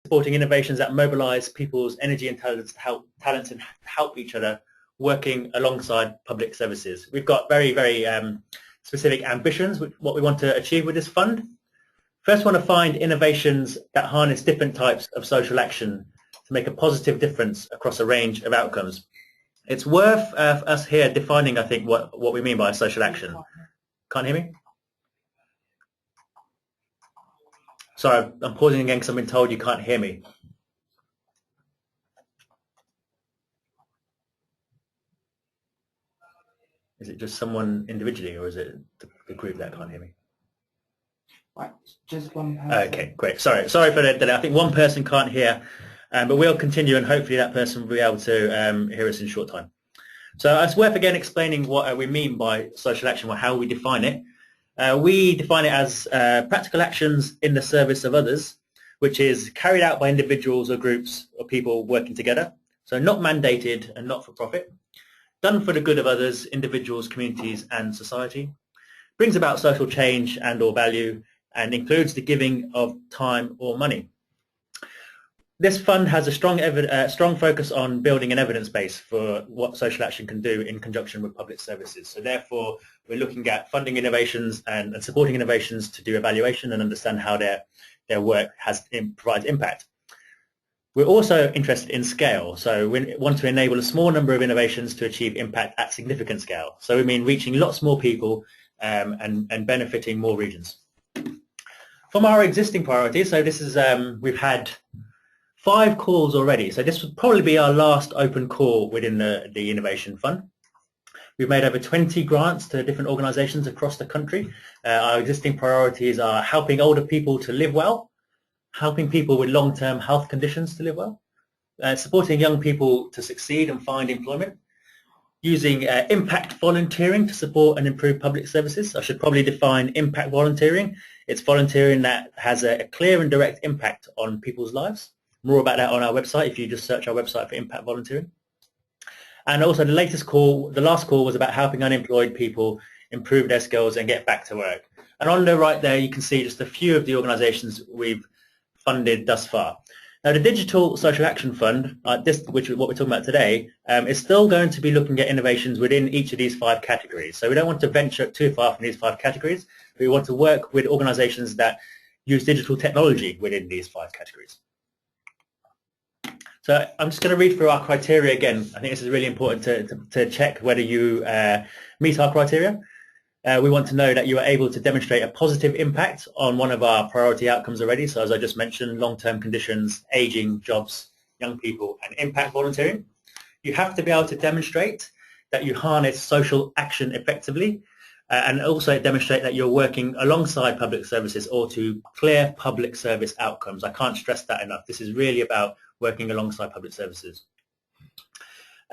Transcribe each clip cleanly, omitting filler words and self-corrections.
supporting innovations that mobilize people's energy and talents and help each other, working alongside public services. We've got very, very specific ambitions, what we want to achieve with this fund. First, we want to find innovations that harness different types of social action to make a positive difference across a range of outcomes. It's worth us here defining, I think, what we mean by social action. Can't hear me? Sorry, I'm pausing again because I've been told you can't hear me. Is it just someone individually, or is it the group that can't hear me? Right, just one person. Okay, great. Sorry for the delay. I think one person can't hear, but we'll continue, and hopefully that person will be able to hear us in a short time. So it's worth again explaining what we mean by social action, or how we define it. We define it as practical actions in the service of others, which is carried out by individuals or groups of people working together. So not mandated and not for profit. Done for the good of others, individuals, communities, and society. Brings about social change and or value, and includes the giving of time or money. This fund has a strong focus on building an evidence base for what social action can do in conjunction with public services. So therefore, we're looking at funding innovations and supporting innovations to do evaluation and understand how their work provides impact. We're also interested in scale. So we want to enable a small number of innovations to achieve impact at significant scale. So we mean reaching lots more people and benefiting more regions. From our existing priorities, so this is, we've had 5 calls already. So this would probably be our last open call within the Innovation Fund. We've made over 20 grants to different organizations across the country. Our existing priorities are helping older people to live well, helping people with long-term health conditions to live well, supporting young people to succeed and find employment, using impact volunteering to support and improve public services. I should probably define impact volunteering. It's volunteering that has a clear and direct impact on people's lives. More about that on our website if you just search our website for impact volunteering. And also the last call was about helping unemployed people improve their skills and get back to work. And on the right there you can see just a few of the organizations we've funded thus far. Now the Digital Social Action Fund, which is what we're talking about today, is still going to be looking at innovations within each of these 5 categories. So we don't want to venture too far from these 5 categories. We want to work with organizations that use digital technology within these 5 categories. So I'm just going to read through our criteria again. I think this is really important to check whether you meet our criteria. We want to know that you are able to demonstrate a positive impact on one of our priority outcomes already. So as I just mentioned, long-term conditions, aging, jobs, young people, and impact volunteering. You have to be able to demonstrate that you harness social action effectively, and also demonstrate that you're working alongside public services or to clear public service outcomes. I can't stress that enough. This is really about working alongside public services.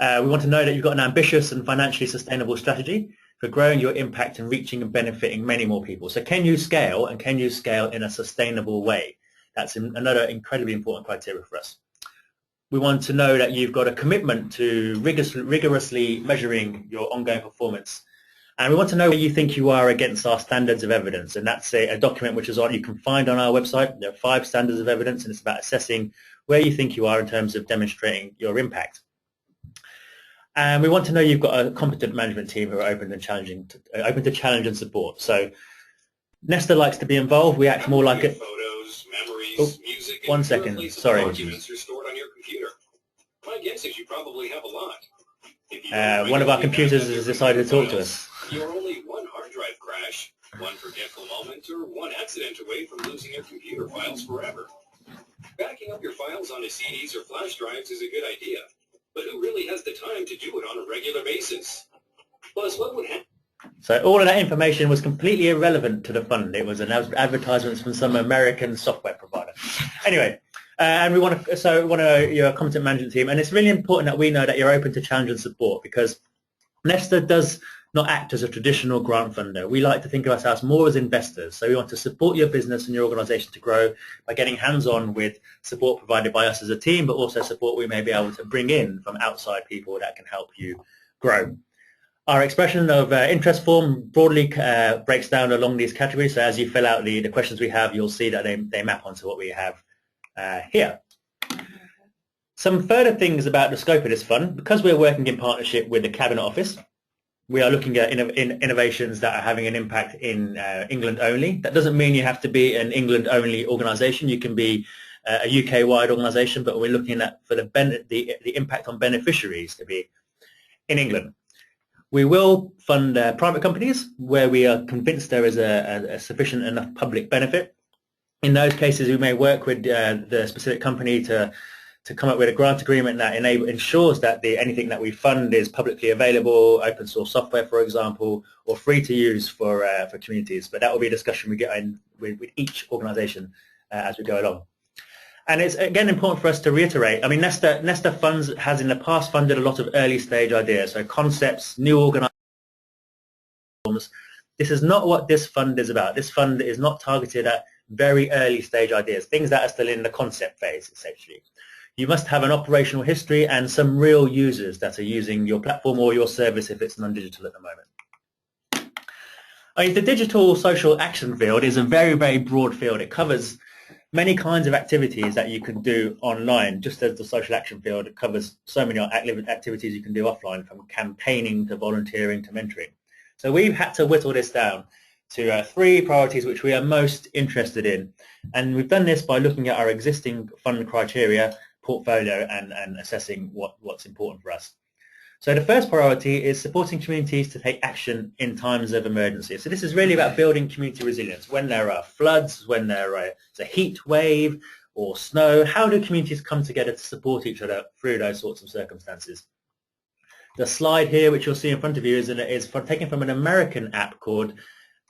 We want to know that you've got an ambitious and financially sustainable strategy for growing your impact and reaching and benefiting many more people. So can you scale, and can you scale in a sustainable way? That's another incredibly important criteria for us. We want to know that you've got a commitment to rigorously measuring your ongoing performance. And we want to know where you think you are against our standards of evidence. And that's a document which is you can find on our website. There are 5 standards of evidence, and it's about assessing where you think you are in terms of demonstrating your impact. And we want to know you've got a competent management team who are open to challenge and support. So NESTA likes to be involved. We act more like it. Photos, memories, music, and one second, sorry. Documents are stored on your computer. My guess is you probably have a lot. One of our computers has decided to talk to us. You're only one hard drive crash, one forgetful moment, or one accident away from losing your computer files forever. Backing up your files onto CDs or flash drives is a good idea, but who really has the time to do it on a regular basis? Plus, what would happen? So all of that information was completely irrelevant to the fund. It was an advertisement from some American software provider. Anyway, and we want your competent management team, and it's really important that we know that you're open to challenge and support, because NESTA does not act as a traditional grant funder. We like to think of ourselves more as investors. So we want to support your business and your organization to grow by getting hands-on with support provided by us as a team, but also support we may be able to bring in from outside people that can help you grow. Our expression of interest form broadly breaks down along these categories. So as you fill out the questions we have, you'll see that they map onto what we have here. Some further things about the scope of this fund. Because we're working in partnership with the Cabinet Office, we are looking at innovations that are having an impact in England only. That doesn't mean you have to be an England only organisation. You can be a UK-wide organisation, but we're looking at for the impact on beneficiaries to be in England. We will fund private companies where we are convinced there is a sufficient enough public benefit. In those cases, we may work with the specific company to come up with a grant agreement that ensures that anything that we fund is publicly available, open source software, for example, or free to use for communities. But that will be a discussion we get in with each organisation as we go along. And it's, again, important for us to reiterate, I mean, NESTA funds has in the past funded a lot of early stage ideas, so concepts, new organizations. This is not what this fund is about. This fund is not targeted at very early stage ideas, things that are still in the concept phase, essentially. You must have an operational history and some real users that are using your platform or your service if it's non-digital at the moment. I mean, the digital social action field is a very, very broad field. It covers many kinds of activities that you can do online, just as the social action field covers so many activities you can do offline, from campaigning to volunteering to mentoring. So we've had to whittle this down to 3 priorities which we are most interested in. And we've done this by looking at our existing fund criteria, portfolio, and assessing what's important for us. So the first priority is supporting communities to take action in times of emergency. So this is really about building community resilience. When there are floods, when there is a heat wave or snow, how do communities come together to support each other through those sorts of circumstances? The slide here, which you'll see in front of you, is taken from an American app called,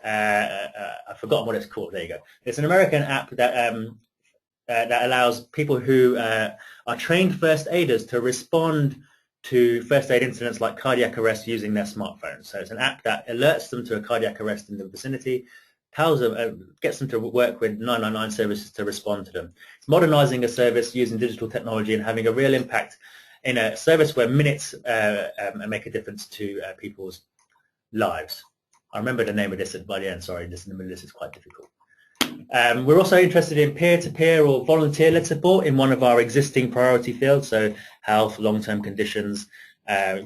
I've forgotten what it's called, there you go. It's an American app that allows people who are trained first aiders to respond to first aid incidents like cardiac arrest using their smartphone. So it's an app that alerts them to a cardiac arrest in the vicinity, tells them, gets them to work with 999 services to respond to them. It's modernizing a service using digital technology and having a real impact in a service where minutes make a difference to people's lives. I remember the name of this by the end, sorry, just in the middle of this is quite difficult. We're also interested in peer-to-peer or volunteer-led support in one of our existing priority fields, so health, long-term conditions,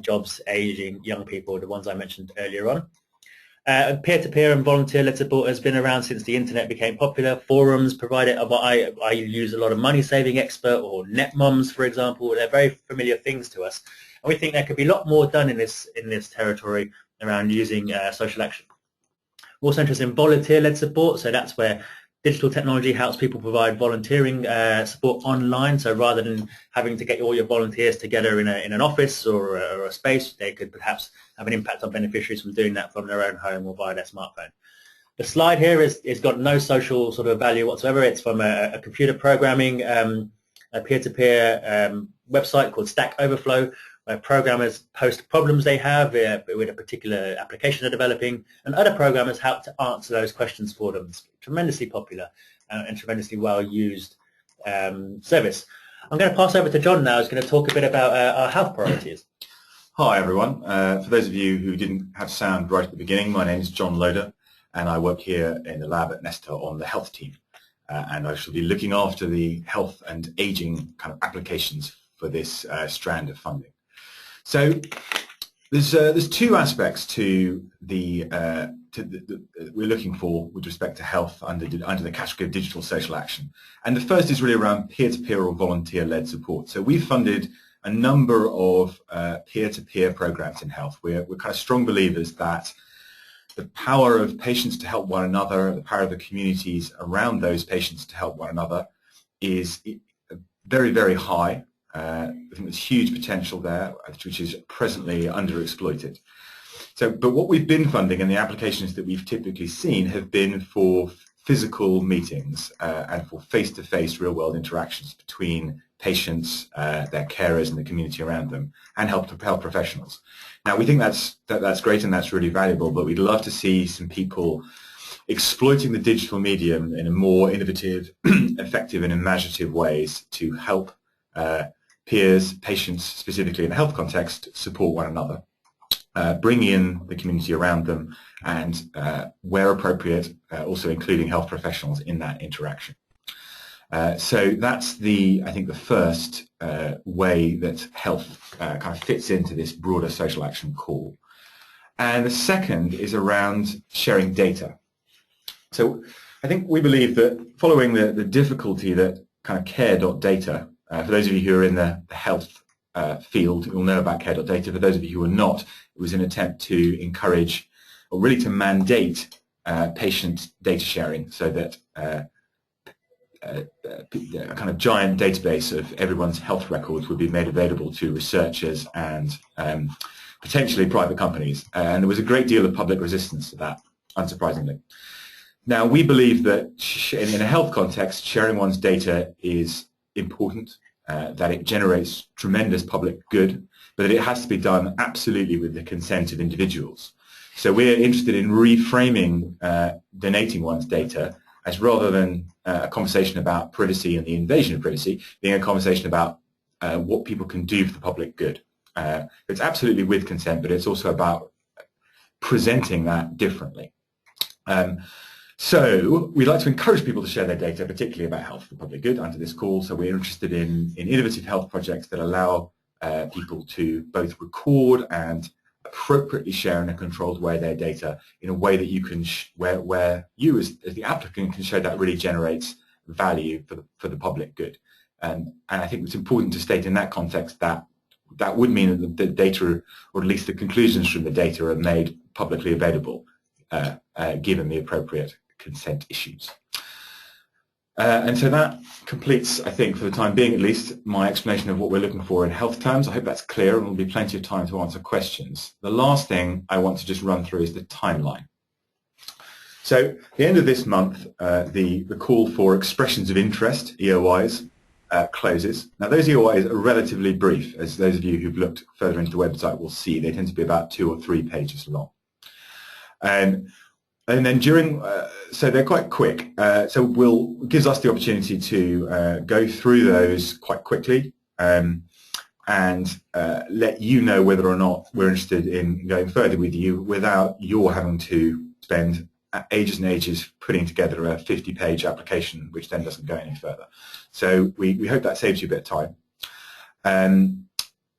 jobs, aging, young people, the ones I mentioned earlier on. Peer-to-peer and volunteer-led support has been around since the internet became popular. Forums provided, I use a lot of Money Saving Expert or NetMoms, for example. They're very familiar things to us. And we think there could be a lot more done in this territory around using social action. We're also interested in volunteer-led support, so that's where digital technology helps people provide volunteering support online. So rather than having to get all your volunteers together in an office or a space, they could perhaps have an impact on beneficiaries from doing that from their own home or via their smartphone. The slide here is got no social sort of value whatsoever. It's from a computer programming, a peer-to-peer website called Stack Overflow, where programmers post problems they have with a particular application they're developing, and other programmers help to answer those questions for them. It's tremendously popular and tremendously well-used service. I'm going to pass over to John now, who's going to talk a bit about our health priorities. Hi everyone. For those of you who didn't have sound right at the beginning, my name is John Loader and I work here in the lab at NESTA on the health team. And I shall be looking after the health and aging kind of applications for this strand of funding. So there's 2 aspects to we're looking for with respect to health under the category of digital social action. And the first is really around peer-to-peer or volunteer-led support. So we've funded a number of peer-to-peer programs in health. We're kind of strong believers that the power of patients to help one another, the power of the communities around those patients to help one another is very, very high. I think there's huge potential there, which is presently underexploited. But what we've been funding and the applications that we've typically seen have been for physical meetings and for face-to-face real-world interactions between patients, their carers, and the community around them, and health professionals. Now, we think that's great and that's really valuable, but we'd love to see some people exploiting the digital medium in a more innovative, effective, and imaginative ways to help peers, patients, specifically in a health context, support one another, bring in the community around them, and where appropriate, also including health professionals in that interaction. So that's I think the first way that health kind of fits into this broader social action call. And the second is around sharing data. So I think we believe that following the difficulty that kind of care.data, for those of you who are in the health field, you'll know about care.data. For those of you who are not, it was an attempt to encourage, or really to mandate, patient data sharing, so that a kind of giant database of everyone's health records would be made available to researchers and potentially private companies. And there was a great deal of public resistance to that, unsurprisingly. Now, we believe that in a health context, sharing one's data is important, that it generates tremendous public good, but that it has to be done absolutely with the consent of individuals. So we're interested in reframing donating one's data as, rather than a conversation about privacy and the invasion of privacy, being a conversation about what people can do for the public good. It's absolutely with consent, but it's also about presenting that differently. So we'd like to encourage people to share their data, particularly about health for the public good, under this call. So we're interested in innovative health projects that allow people to both record and appropriately share in a controlled way their data in a way that you can, where you as the applicant can show that really generates value for the public good. And I think it's important to state in that context that that would mean that the data, or at least the conclusions from the data, are made publicly available, given the appropriate consent issues. And so that completes, I think, for the time being at least, my explanation of what we're looking for in health terms. I hope that's clear, and there'll be plenty of time to answer questions. The last thing I want to just run through is the timeline. So at the end of this month, the call for expressions of interest, EOIs, closes. Now, those EOIs are relatively brief, as those of you who've looked further into the website will see. They tend to be about 2 or 3 pages long. And then during, so they're quite quick. So gives us the opportunity to go through those quite quickly and let you know whether or not we're interested in going further with you without your having to spend ages and ages putting together a 50-page application, which then doesn't go any further. So we hope that saves you a bit of time. And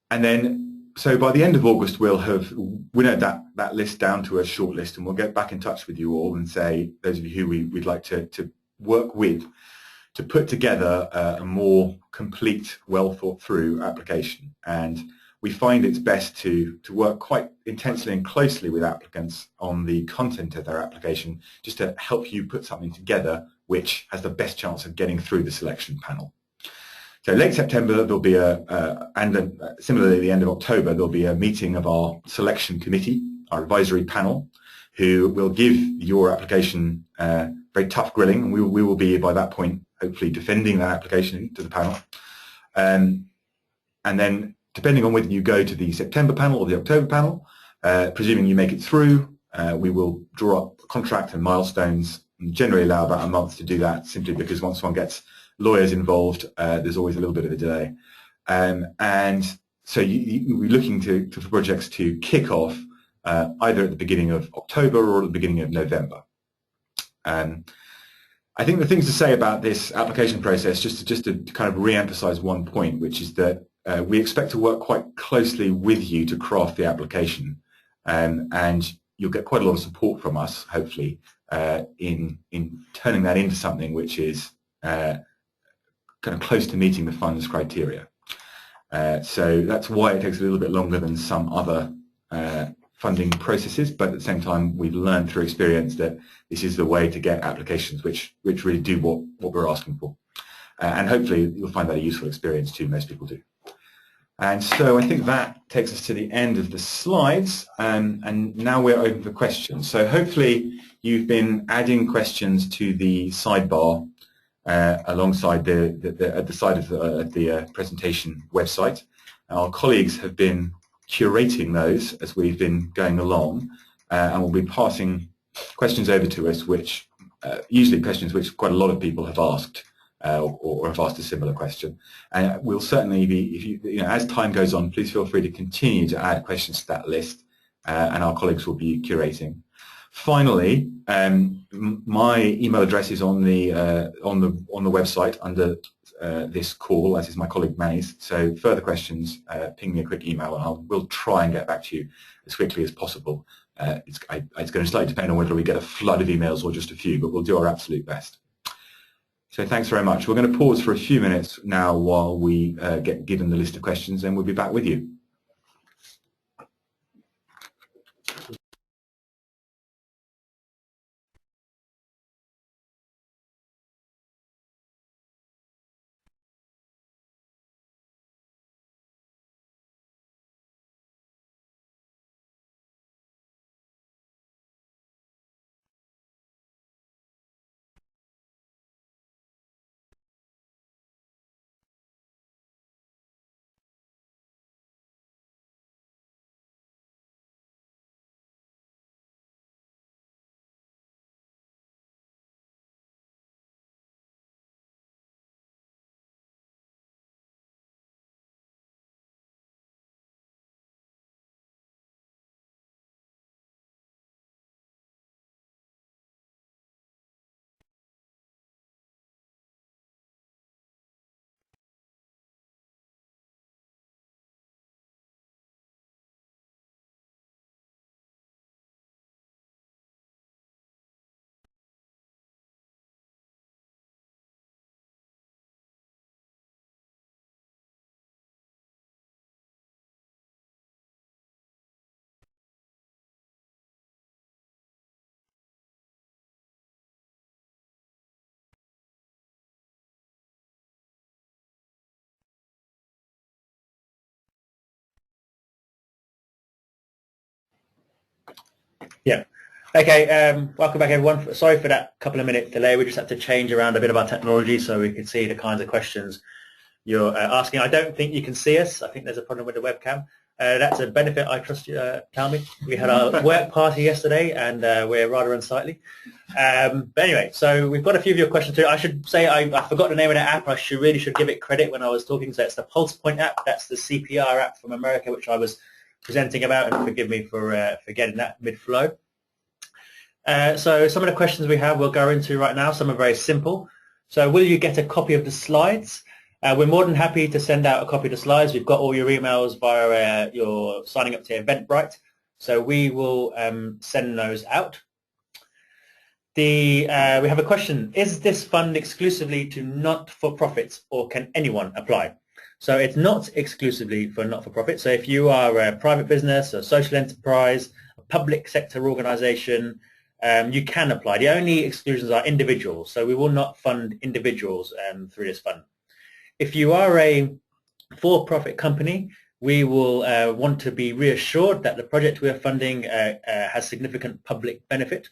then, so by the end of August, we'll have winnowed that list down to a short list, and we'll get back in touch with you all and say, those of you who we'd like to work with, to put together a more complete, well thought through application. And we find it's best to work quite intensely and closely with applicants on the content of their application, just to help you put something together which has the best chance of getting through the selection panel. So late September, there'll be and then similarly at the end of October, there'll be a meeting of our selection committee, our advisory panel, who will give your application very tough grilling, and we will be, by that point, hopefully defending that application to the panel. And then, depending on whether you go to the September panel or the October panel, presuming you make it through, we will draw up a contract and milestones, and generally allow about a month to do that, simply because once one gets lawyers involved, there's always a little bit of a delay. And so we're looking for projects to kick off either at the beginning of October or at the beginning of November. I think the things to say about this application process, just to kind of re-emphasize one point, which is that we expect to work quite closely with you to craft the application, and you'll get quite a lot of support from us, hopefully, in turning that into something which is kind of close to meeting the funds criteria. So that's why it takes a little bit longer than some other funding processes, but at the same time we've learned through experience that this is the way to get applications which really do what we're asking for. And hopefully you'll find that a useful experience too. Most people do. And so I think that takes us to the end of the slides, and now we're open for questions. So hopefully you've been adding questions to the sidebar alongside at the side of the presentation website. Our colleagues have been curating those as we've been going along, and we'll be passing questions over to us, which usually questions which quite a lot of people have asked, or have asked a similar question. And we'll certainly be, if you know, as time goes on, please feel free to continue to add questions to that list, and our colleagues will be curating. Finally, my email address is on the website under this call, as is my colleague Manny's. So further questions, ping me a quick email, and we'll try and get back to you as quickly as possible. It's going to slightly depend on whether we get a flood of emails or just a few, but we'll do our absolute best. So thanks very much. We're going to pause for a few minutes now while we get given the list of questions, and we'll be back with you. Yeah. Okay, welcome back everyone. Sorry for that couple of minute delay. We just had to change around a bit of our technology so we could see the kinds of questions you're asking. I don't think you can see us. I think there's a problem with the webcam. That's a benefit, I trust you, tell me. We had our work party yesterday and we're rather unsightly. But anyway, so we've got a few of your questions too. I should say I forgot the name of the app. I really should give it credit when I was talking. So it's the Pulse Point app. That's the CPR app from America, which I was presenting about, and forgive me for getting that mid-flow. So some of the questions we have we'll go into right now. Some are very simple. So will you get a copy of the slides? We're more than happy to send out a copy of the slides. We've got all your emails via your signing up to Eventbrite. So we will send those out. We have a question. Is this fund exclusively to not-for-profits, or can anyone apply? So it's not exclusively for not-for-profit. So if you are a private business, a social enterprise, a public sector organization, you can apply. The only exclusions are individuals. So we will not fund individuals through this fund. If you are a for-profit company, we will want to be reassured that the project we are funding has significant public benefit.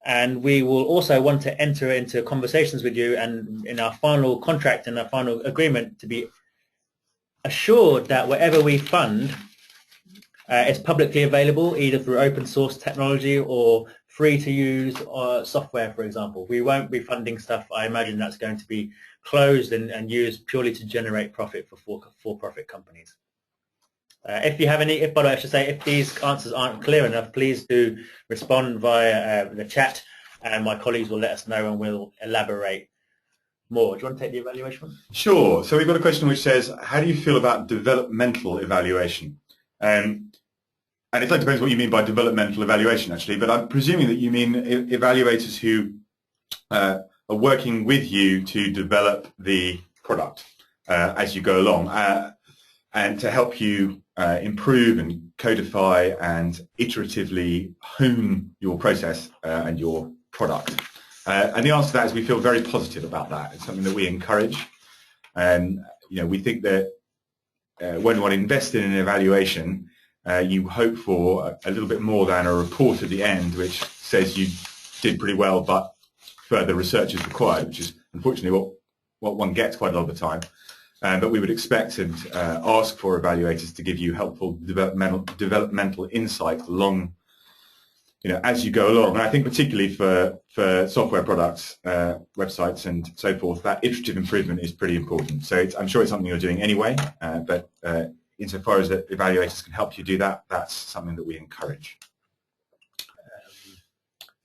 And we will also want to enter into conversations with you and in our final contract and our final agreement to be assured that whatever we fund is publicly available, either through open source technology or free to use software, for example. We won't be funding stuff, I imagine, that's going to be closed and used purely to generate profit for for-profit companies. If you have any, by the way, I should say, if these answers aren't clear enough, please do respond via the chat, and my colleagues will let us know and we'll elaborate more. Do you want to take the evaluation one? Sure. So we've got a question which says, how do you feel about developmental evaluation? And it depends what you mean by developmental evaluation, actually, but I'm presuming that you mean evaluators who are working with you to develop the product as you go along and to help you improve and codify and iteratively hone your process and your product. And the answer to that is we feel very positive about that. It's something that we encourage. And we think that when one invests in an evaluation, you hope for a little bit more than a report at the end which says you did pretty well, but further research is required, which is unfortunately what one gets quite a lot of the time. But we would expect and ask for evaluators to give you helpful developmental insight along, as you go along. And I think particularly for software products, websites, and so forth, that iterative improvement is pretty important. So I'm sure it's something you're doing anyway, but insofar as that evaluators can help you do that, that's something that we encourage.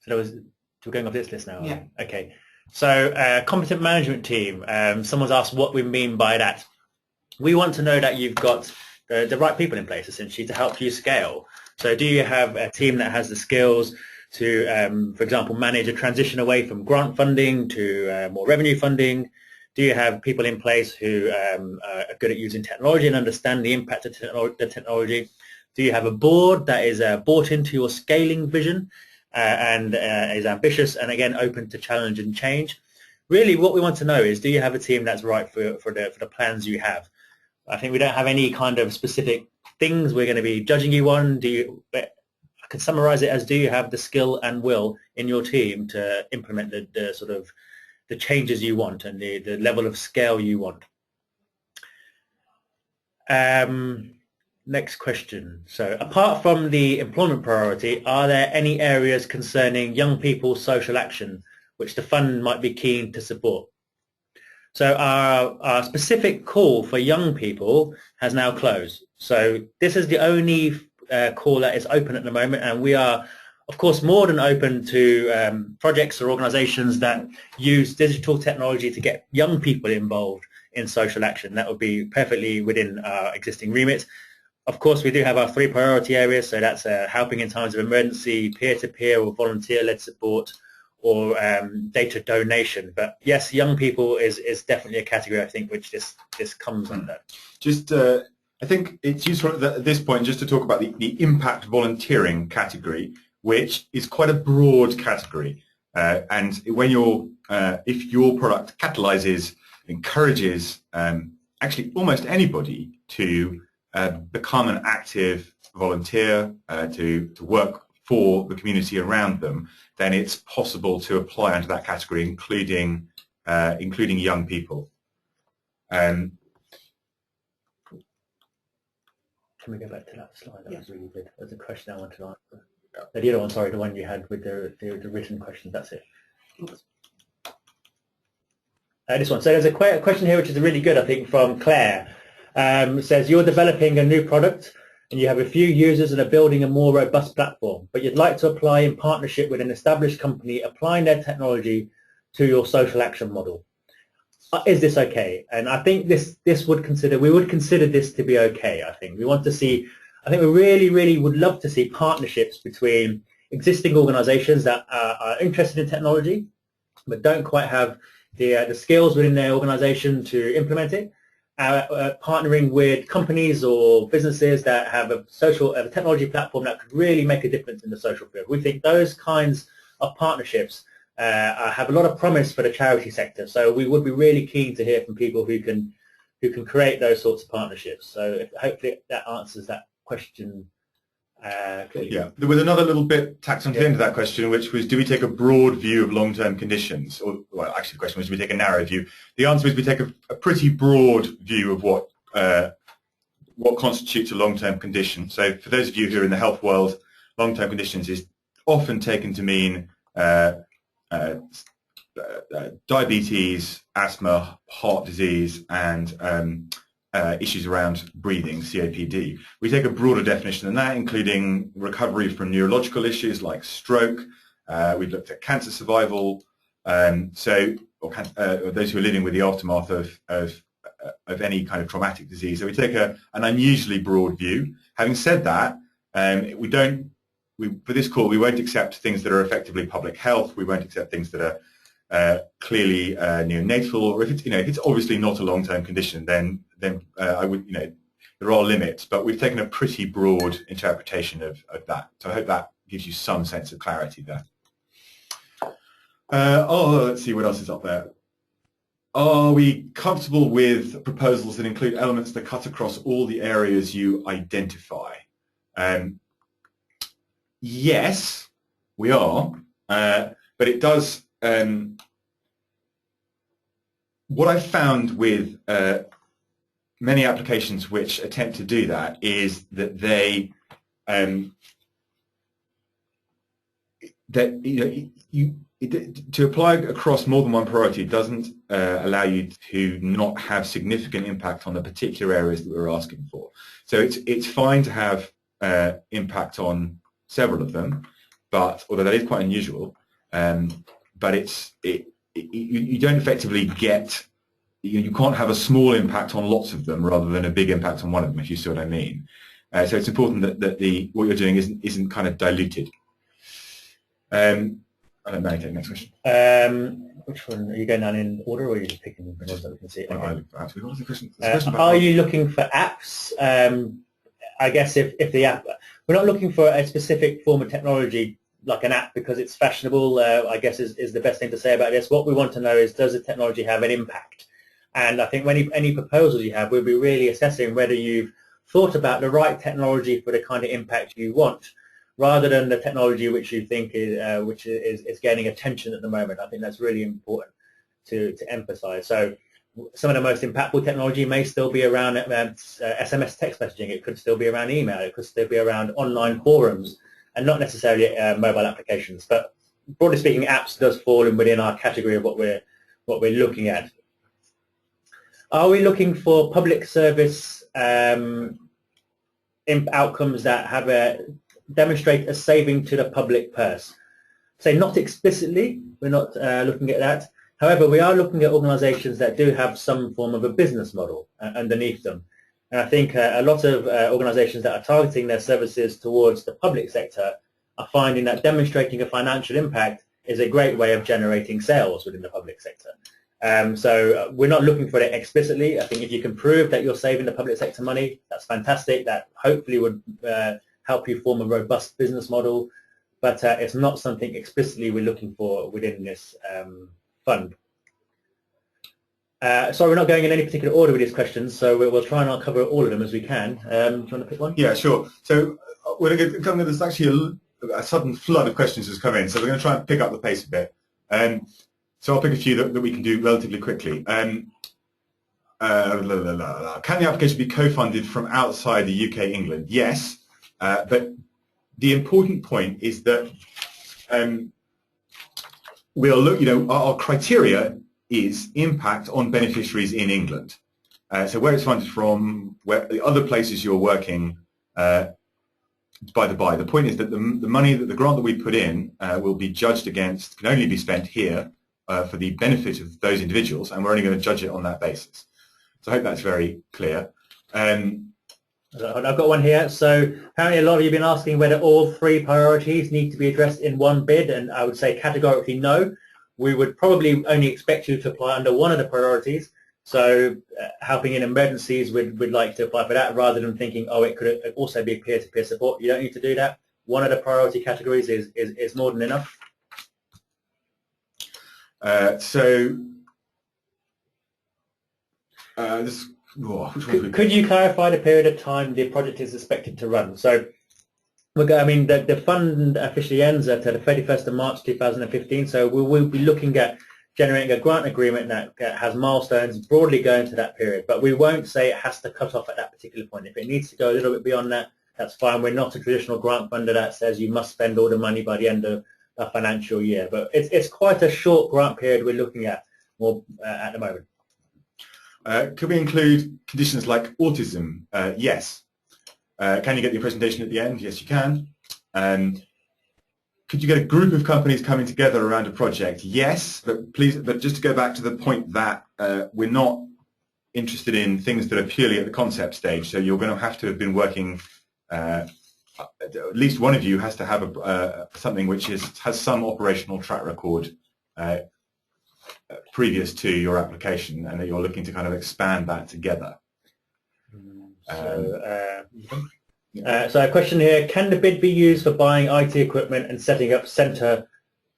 So we're going off this list now? Yeah. Okay. So competent management team, someone's asked what we mean by that. We want to know that you've got the right people in place, essentially, to help you scale. So do you have a team that has the skills to, for example, manage a transition away from grant funding to more revenue funding? Do you have people in place who are good at using technology and understand the impact of the technology? Do you have a board that is bought into your scaling vision and is ambitious and, again, open to challenge and change? Really, what we want to know is, do you have a team that's right for the plans you have? I think we don't have any kind of specific things we're going to be judging you on. I can summarize it as, do you have the skill and will in your team to implement the sort of the changes you want and the level of scale you want? Next question. So apart from the employment priority, are there any areas concerning young people's social action which the fund might be keen to support? So our specific call for young people has now closed. So this is the only call that is open at the moment, and we are, of course, more than open to projects or organizations that use digital technology to get young people involved in social action. That would be perfectly within our existing remit. Of course, we do have our 3 priority areas, so that's helping in times of emergency, peer-to-peer or volunteer-led support, or data donation. But yes, young people is definitely a category, I think, which this comes under. Just, I think it's useful at this point just to talk about the impact volunteering category, which is quite a broad category. And when if your product catalyzes, encourages actually almost anybody to become an active volunteer, to work for the community around them, then it's possible to apply under that category, including young people. Can we go back to that slide? That was really good. There's a question I wanted to answer. The other one, sorry, the one you had with the written questions. That's it. This one. So there's a question here which is really good, I think, from Claire. It says, you're developing a new product and you have a few users and are building a more robust platform, but you'd like to apply in partnership with an established company applying their technology to your social action model. Is this okay? And I think we would consider this to be okay. I think we really would love to see partnerships between existing organizations that are interested in technology but don't quite have the skills within their organization to implement it. Partnering with companies or businesses that have a technology platform that could really make a difference in the social field. We think those kinds of partnerships have a lot of promise for the charity sector. So we would be really keen to hear from people who can create those sorts of partnerships. So hopefully that answers that question clearly. Yeah, there was another little bit tacked onto the end of that question, which was, do we take a broad view of long-term conditions? Or, well, actually the question was, do we take a narrow view? The answer is we take a pretty broad view of what constitutes a long-term condition. So for those of you who are in the health world, long-term conditions is often taken to mean diabetes, asthma, heart disease, and issues around breathing, COPD. We take a broader definition than that, including recovery from neurological issues like stroke. We've looked at cancer survival, or those who are living with the aftermath of any kind of traumatic disease. So we take an unusually broad view. Having said that, for this call, we won't accept things that are effectively public health. We won't accept things that are clearly neonatal, or if it's obviously not a long-term condition, then I would, there are limits. But we've taken a pretty broad interpretation of that. So I hope that gives you some sense of clarity there. Let's see what else is up there. Are we comfortable with proposals that include elements that cut across all the areas you identify? Yes, we are, but it does. What I've found with many applications which attempt to do that is that they to apply across more than one priority doesn't allow you to not have significant impact on the particular areas that we're asking for. So it's fine to have impact on several of them, but although that is quite unusual, but you don't effectively get, you can't have a small impact on lots of them rather than a big impact on one of them, if you see what I mean. So it's important that what you're doing isn't kind of diluted. I don't know. Take the next question. Which one are you going down in order, or are you just picking the ones that we can see? Okay. What was the question? Are you looking for apps? I guess if the app, we're not looking for a specific form of technology like an app because it's fashionable. I guess is the best thing to say about this. What we want to know is, does the technology have an impact? And I think any proposals you have, we'll be really assessing whether you've thought about the right technology for the kind of impact you want, rather than the technology which you think is gaining attention at the moment. I think that's really important to emphasize. So some of the most impactful technology may still be around SMS text messaging. It could still be around email. It could still be around online forums, and not necessarily mobile applications. But broadly speaking, apps does fall in within our category of what we're looking at. Are we looking for public service outcomes that have demonstrate a saving to the public purse? So not explicitly, we're not looking at that. However, we are looking at organisations that do have some form of a business model underneath them. And I think a lot of organisations that are targeting their services towards the public sector are finding that demonstrating a financial impact is a great way of generating sales within the public sector. So we're not looking for it explicitly. I think if you can prove that you're saving the public sector money, that's fantastic. That hopefully would help you form a robust business model, but it's not something explicitly we're looking for within this fund. Sorry, we're not going in any particular order with these questions, so we'll try and I'll cover all of them as we can. Do you want to pick one? Yeah, sure. So we're going to come with, there's actually a sudden flood of questions has come in, so we're going to try and pick up the pace a bit. So I'll pick a few that we can do relatively quickly. Can the application be co-funded from outside the UK, England? Yes, but the important point is that we'll look, our criteria is impact on beneficiaries in England. So where it's funded from, where the other places you're working, by the by. The point is that the money, the grant that we put in will be judged against, can only be spent here for the benefit of those individuals, and we're only going to judge it on that basis. So I hope that's very clear. I've got one here. So apparently a lot of you have been asking whether all three priorities need to be addressed in one bid, and I would say categorically no. We would probably only expect you to apply under one of the priorities. So helping in emergencies, we'd like to apply for that, rather than thinking, oh, it could also be peer-to-peer support. You don't need to do that. One of the priority categories is more than enough. Could you clarify the period of time the project is expected to run? So, the fund officially ends at the 31st of March 2015, so we will be looking at generating a grant agreement that has milestones broadly going to that period, but we won't say it has to cut off at that particular point. If it needs to go a little bit beyond that, that's fine. We're not a traditional grant funder that says you must spend all the money by the end of a financial year, but it's quite a short grant period we're looking at at the moment. Could we include conditions like autism? Yes. Can you get your presentation at the end? Yes, you can. Could you get a group of companies coming together around a project? Yes, but just to go back to the point that we're not interested in things that are purely at the concept stage. So you're going to have been working. At least one of you has to have something which has some operational track record previous to your application, and that you're looking to kind of expand that together. So a question here, can the bid be used for buying IT equipment and setting up centre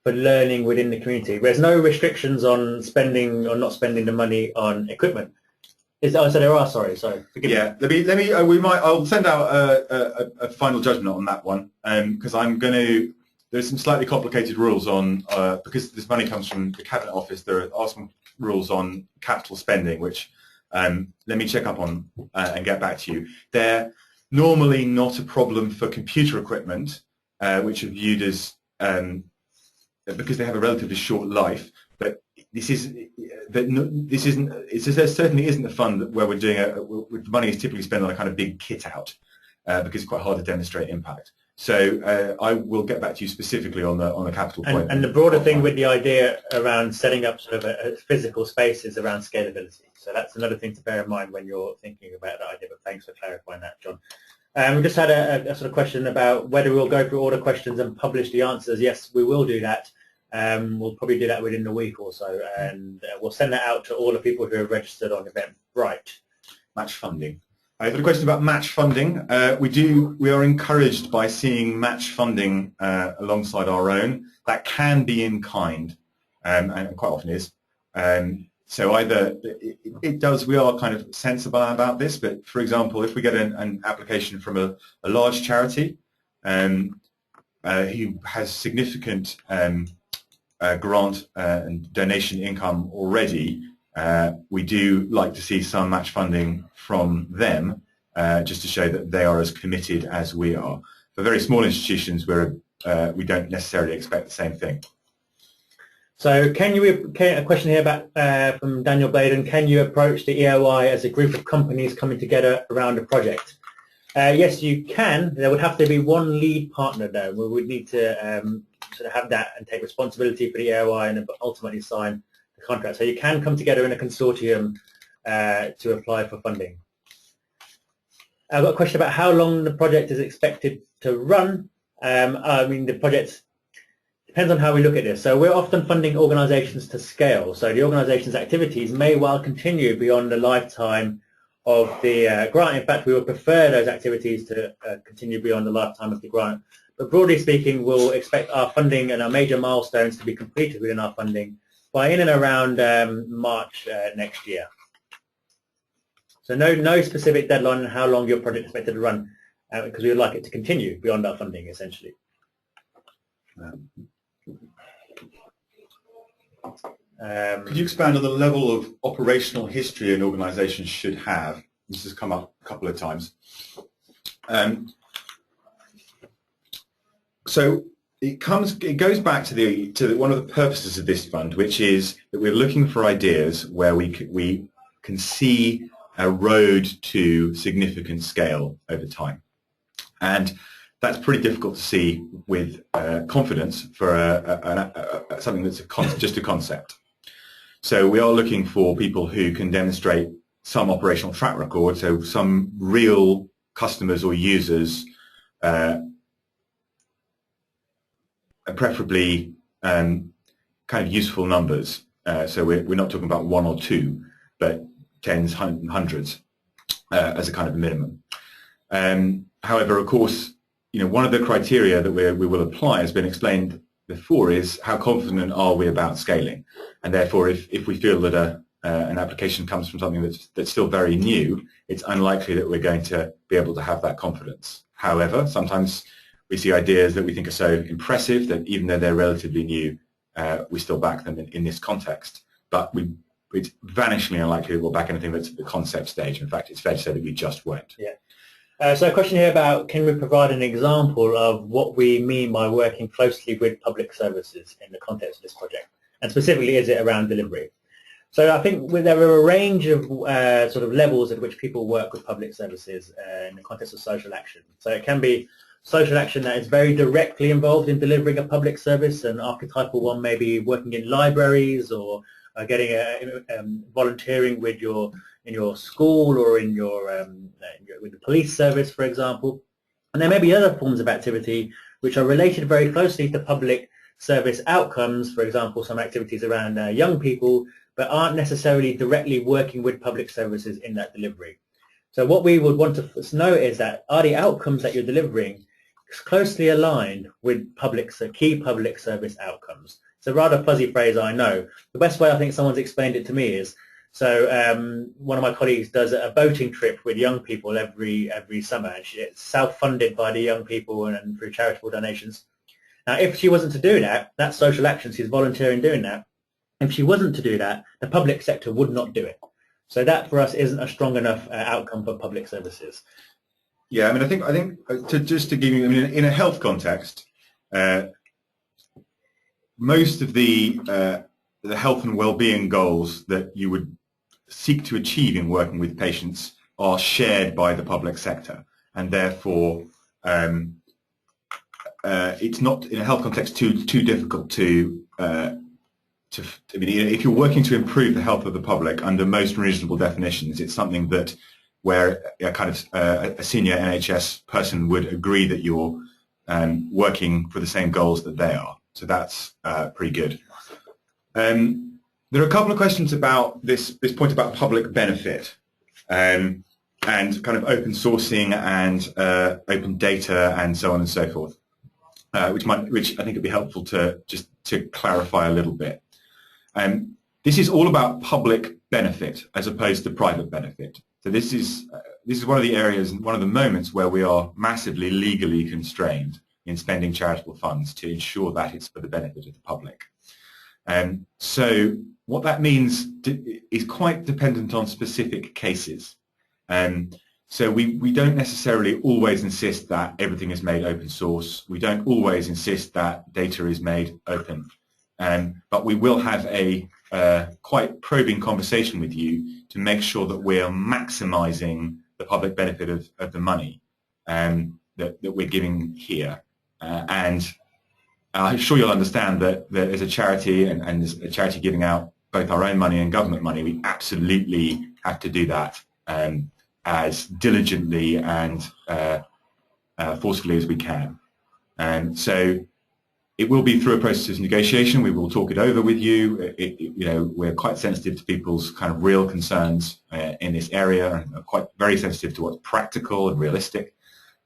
for learning within the community? There's no restrictions on spending or not spending the money on equipment. So there are, sorry, forgive me. Yeah, I'll send out a final judgment on that one, because there's some slightly complicated rules on, because this money comes from the Cabinet Office, there are some rules on capital spending, which let me check up on and get back to you. They're normally not a problem for computer equipment, which are viewed as, because they have a relatively short life, but there certainly isn't a fund where we're doing the money is typically spent on a kind of big kit out, because it's quite hard to demonstrate impact. So I will get back to you specifically on the capital point. And the broader thing with the idea around setting up sort of a physical space is around scalability. So that's another thing to bear in mind when you're thinking about that idea. But thanks for clarifying that, John. We just had a sort of question about whether we'll go through all the questions and publish the answers. Yes, we will do that. We'll probably do that within a week or so, and we'll send that out to all the people who have registered on Eventbrite. Match funding. I've got a question about match funding. We are encouraged by seeing match funding alongside our own. That can be in kind, and quite often is. So either it does, we are kind of sensible about this, but for example, if we get an application from a large charity who has significant grant and donation income already, we do like to see some match funding from them, just to show that they are as committed as we are. For very small institutions, we don't necessarily expect the same thing. So a question here about from Daniel Bladen, can you approach the EOI as a group of companies coming together around a project? Yes, you can. There would have to be one lead partner though. We would need to sort of have that and take responsibility for the EOI and ultimately sign the contract. So you can come together in a consortium to apply for funding. I've got a question about how long the project is expected to run. I mean, the project depends on how we look at this. So we're often funding organisations to scale. So the organisation's activities may well continue beyond the lifetime of the grant. In fact, we would prefer those activities to continue beyond the lifetime of the grant. But broadly speaking, we'll expect our funding and our major milestones to be completed within our funding by in and around March next year. So no specific deadline on how long your project is expected to run, because we would like it to continue beyond our funding, essentially. Could you expand on the level of operational history an organisation should have? This has come up a couple of times. So it goes back to one of the purposes of this fund, which is that we're looking for ideas where we can see a road to significant scale over time, and that's pretty difficult to see with confidence for something that's just a concept. So we are looking for people who can demonstrate some operational track record, so some real customers or users, preferably kind of useful numbers. So we're not talking about one or two, but tens, hundreds as a kind of a minimum. However, of course, one of the criteria that we will apply has been explained before is how confident are we about scaling, and therefore if we feel that an application comes from something that's still very new, it's unlikely that we're going to be able to have that confidence. However, sometimes we see ideas that we think are so impressive that even though they're relatively new, we still back them in this context. But it's vanishingly unlikely that we'll back anything that's at the concept stage. In fact, it's fair to say that we just won't. Yeah. So a question here about, can we provide an example of what we mean by working closely with public services in the context of this project? And specifically, is it around delivery? So I think there are a range of sort of levels at which people work with public services in the context of social action. So it can be social action that is very directly involved in delivering a public service. An archetypal one may be working in libraries or getting volunteering with in your school or in with the police service, for example. And there may be other forms of activity which are related very closely to public service outcomes, for example, some activities around young people, but aren't necessarily directly working with public services in that delivery. So what we would want to know is that, are the outcomes that you're delivering closely aligned with key public service outcomes? It's a rather fuzzy phrase, I know. The best way I think someone's explained it to me is, so one of my colleagues does a boating trip with young people every summer, and it's self-funded by the young people and through charitable donations. Now, if she wasn't to do that, that's social action, she's volunteering doing that. If she wasn't to do that, the public sector would not do it. So that for us isn't a strong enough outcome for public services. Yeah, I mean, I think just to give you, I mean, in a health context, most of the health and well-being goals that you would seek to achieve in working with patients are shared by the public sector, and therefore it's not in a health context too difficult to. I mean, if you're working to improve the health of the public under most reasonable definitions, it's something that where a senior NHS person would agree that you're working for the same goals that they are. So that's pretty good. There are a couple of questions about this point about public benefit and kind of open sourcing and open data and so on and so forth, which I think would be helpful to just to clarify a little bit. This is all about public benefit as opposed to private benefit. So this is one of the areas and one of the moments where we are massively legally constrained in spending charitable funds to ensure that it's for the benefit of the public. So what that means is quite dependent on specific cases. So we don't necessarily always insist that everything is made open source. We don't always insist that data is made open. But we will have a quite probing conversation with you to make sure that we're maximizing the public benefit of the money that we're giving here. And I'm sure you'll understand that as a charity and as a charity giving out both our own money and government money, we absolutely have to do that as diligently and forcefully as we can. And so it will be through a process of negotiation. We will talk it over with you. We're quite sensitive to people's kind of real concerns in this area, and quite very sensitive to what's practical and realistic.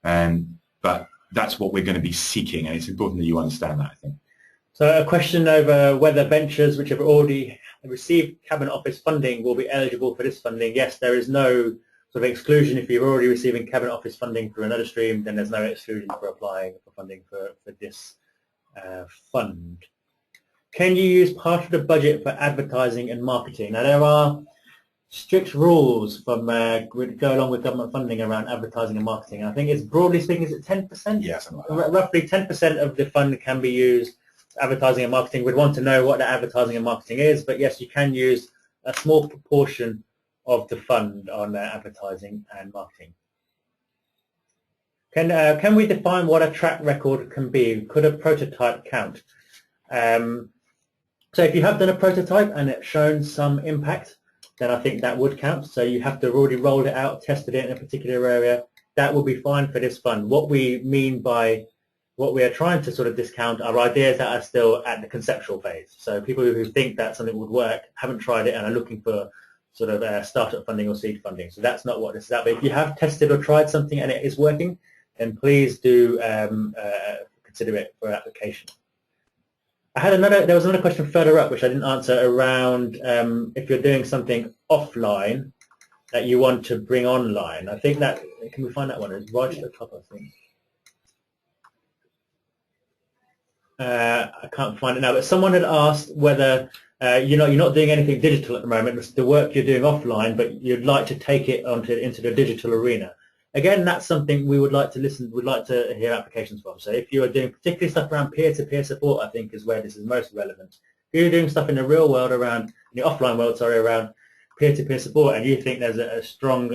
But that's what we're going to be seeking, and it's important that you understand that, I think. So a question over whether ventures which have already received Cabinet Office funding will be eligible for this funding. Yes, there is no sort of exclusion. If you're already receiving Cabinet Office funding through another stream, then there's no exclusion for applying for funding for this fund. Can you use part of the budget for advertising and marketing? Now there are strict rules from go along with government funding around advertising and marketing. I think it's broadly speaking, is it 10%? Yes, roughly 10% of the fund can be used for advertising and marketing. We'd want to know what the advertising and marketing is, but yes, you can use a small proportion of the fund on advertising and marketing. Can we define what a track record can be? Could a prototype count? So if you have done a prototype and it's shown some impact, then I think that would count. So you have to have already rolled it out, tested it in a particular area. That will be fine for this fund. What we mean by what we are trying to sort of discount are ideas that are still at the conceptual phase. So people who think that something would work, haven't tried it, and are looking for sort of startup funding or seed funding. So that's not what this is about. But if you have tested or tried something and it is working, then please do consider it for application. There was another question further up which I didn't answer around if you're doing something offline that you want to bring online. I think that, can we find that one? It's right at the top, I think. I can't find it now, but someone had asked whether you're not doing anything digital at the moment. It's the work you're doing offline, but you'd like to take it into the digital arena. Again, that's something we would like to hear applications from. So if you are doing particularly stuff around peer-to-peer support, I think is where this is most relevant. If you're doing stuff in the real world in the offline world, around peer-to-peer support, and you think there's a strong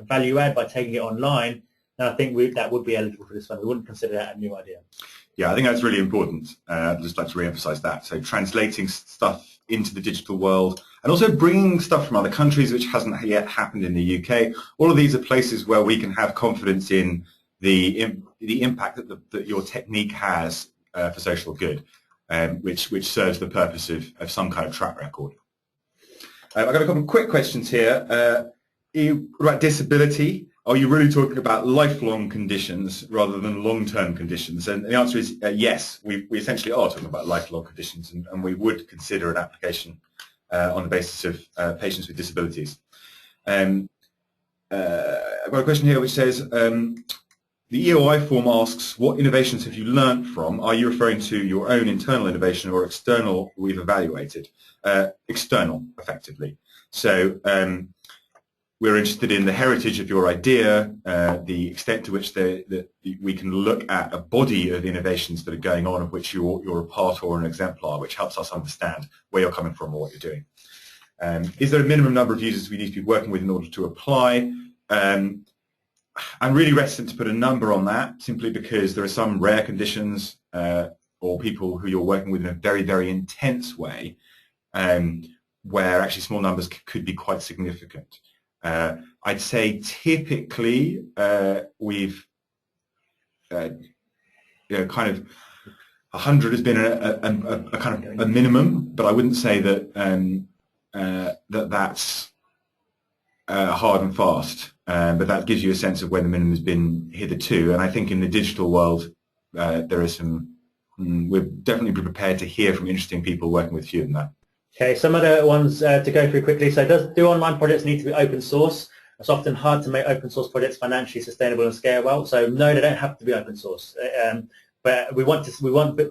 value add by taking it online, then I think that would be eligible for this fund. We wouldn't consider that a new idea. Yeah, I think that's really important. I'd just like to re-emphasize that. So translating stuff into the digital world, and also bringing stuff from other countries which hasn't yet happened in the UK. All of these are places where we can have confidence in the impact that your technique has for social good, which serves the purpose of some kind of track record. I've got a couple of quick questions here. About disability, are you really talking about lifelong conditions rather than long-term conditions? And the answer is yes, we essentially are talking about lifelong conditions, and we would consider an application on the basis of patients with disabilities. I've got a question here which says, the EOI form asks, what innovations have you learnt from? Are you referring to your own internal innovation or external we've evaluated? External, effectively. So we're interested in the heritage of your idea, the extent to which we can look at a body of innovations that are going on of which you're a part or an exemplar, which helps us understand where you're coming from or what you're doing. Is there a minimum number of users we need to be working with in order to apply? I'm really reticent to put a number on that, simply because there are some rare conditions or people who you're working with in a very, very intense way, where actually small numbers could be quite significant. I'd say typically we've kind of 100 has been a kind of a minimum, but I wouldn't say that that's hard and fast. But that gives you a sense of where the minimum has been hitherto. And I think in the digital world, there are we're definitely prepared to hear from interesting people working with fewer than that. Okay, some other ones to go through quickly. So do online projects need to be open source? It's often hard to make open source projects financially sustainable and scale well. So no, they don't have to be open source. But we want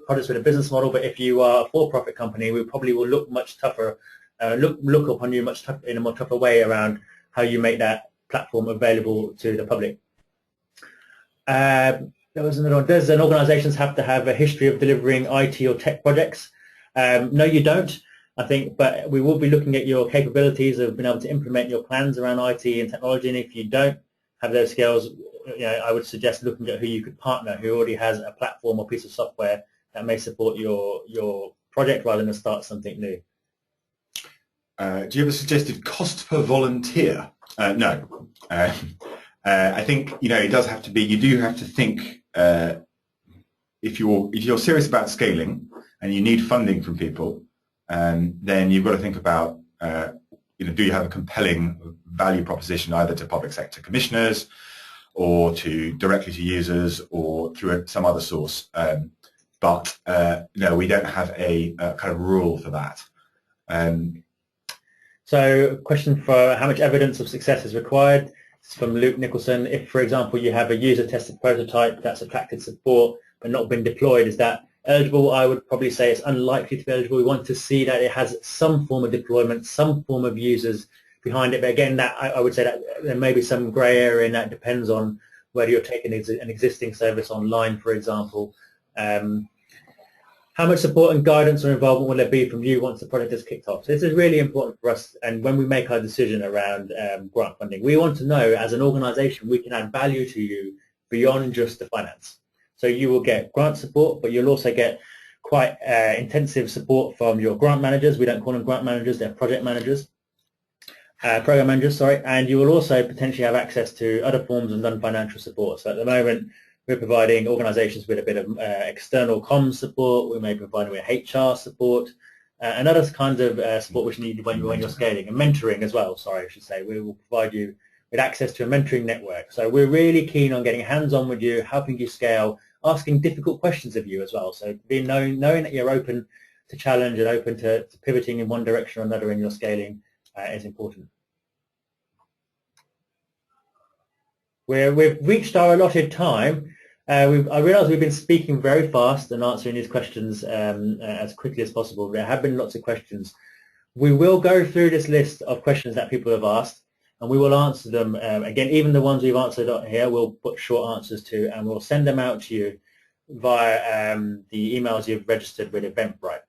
projects with a business model. But if you are a for-profit company, we probably will look much tougher, look upon you much in a more tougher way around how you make that platform available to the public. There was another one. Does an organizations have to have a history of delivering IT or tech projects? No, you don't. I think, but we will be looking at your capabilities of being able to implement your plans around IT and technology. And if you don't have those skills, I would suggest looking at who you could partner, who already has a platform or piece of software that may support your project rather than start something new. Do you have a suggested cost per volunteer? No. I think it does have to be. You do have to think if you're serious about scaling and you need funding from people, then you've got to think about do you have a compelling value proposition either to public sector commissioners or directly to users or through some other source. But no, we don't have a kind of rule for that. So, question for how much evidence of success is required? It's from Luke Nicholson. If, for example, you have a user-tested prototype that's attracted support but not been deployed, is that eligible? I would probably say it's unlikely to be eligible. We want to see that it has some form of deployment, some form of users behind it. But again, that I would say that there may be some grey area, and that depends on whether you're taking an existing service online, for example. How much support and guidance or involvement will there be from you once the project is kicked off? So this is really important for us, and when we make our decision around grant funding, we want to know as an organisation we can add value to you beyond just the finance. So you will get grant support, but you'll also get quite intensive support from your grant managers. We don't call them grant managers, they're project managers, program managers, sorry, and you will also potentially have access to other forms of non-financial support. So at the moment, we're providing organisations with a bit of external comms support. We may be providing with HR support and other kinds of support which you need when you're scaling, and mentoring as well, sorry, I should say. We will provide you with access to a mentoring network. So we're really keen on getting hands-on with you, helping you scale, asking difficult questions of you as well. So knowing that you're open to challenge and open to pivoting in one direction or another in your scaling is important. We've reached our allotted time. I realise we've been speaking very fast and answering these questions as quickly as possible. There have been lots of questions. We will go through this list of questions that people have asked, and we will answer them. Again, even the ones we've answered here, we'll put short answers to, and we'll send them out to you via the emails you've registered with Eventbrite.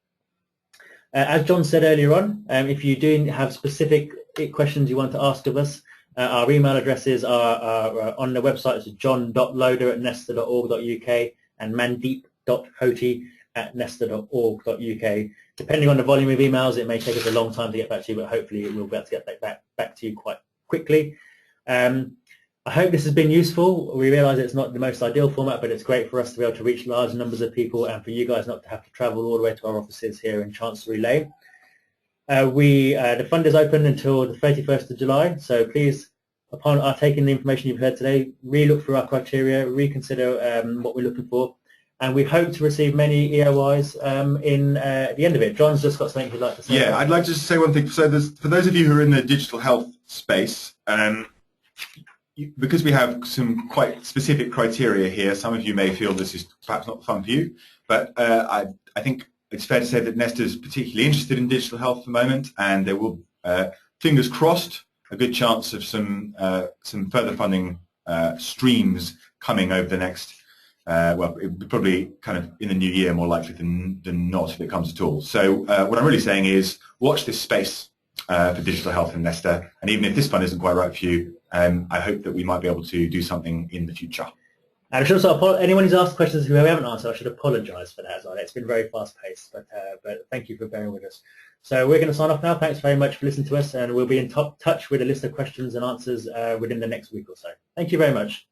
As John said earlier on, if you do have specific questions you want to ask of us, our email addresses are on the website. It's john.loader@nesta.org.uk and mandeep.hoti@nesta.org.uk. Depending on the volume of emails, it may take us a long time to get back to you, but hopefully we'll be able to get back to you quite quickly. I hope this has been useful. We realise it's not the most ideal format, but it's great for us to be able to reach large numbers of people and for you guys not to have to travel all the way to our offices here in Chancery Lane. The fund is open until the 31st of July, so please, upon taking the information you've heard today, re-look through our criteria, reconsider what we're looking for, and we hope to receive many EOIs at the end of it. John's just got something he'd like to say. Yeah, I'd like to just say one thing. So for those of you who are in the digital health space, because we have some quite specific criteria here, some of you may feel this is perhaps not fun for you, but I think it's fair to say that NESTA is particularly interested in digital health at the moment, and there will, fingers crossed, a good chance of some further funding streams coming over the next, well, probably kind of in the new year, more likely than not if it comes at all. So what I'm really saying is watch this space for digital health in NESTA, and even if this fund isn't quite right for you, I hope that we might be able to do something in the future. And I should also anyone who's asked questions who we haven't answered, I should apologise for that as well. It's been very fast-paced, but thank you for bearing with us. So we're going to sign off now. Thanks very much for listening to us, and we'll be in touch with a list of questions and answers within the next week or so. Thank you very much.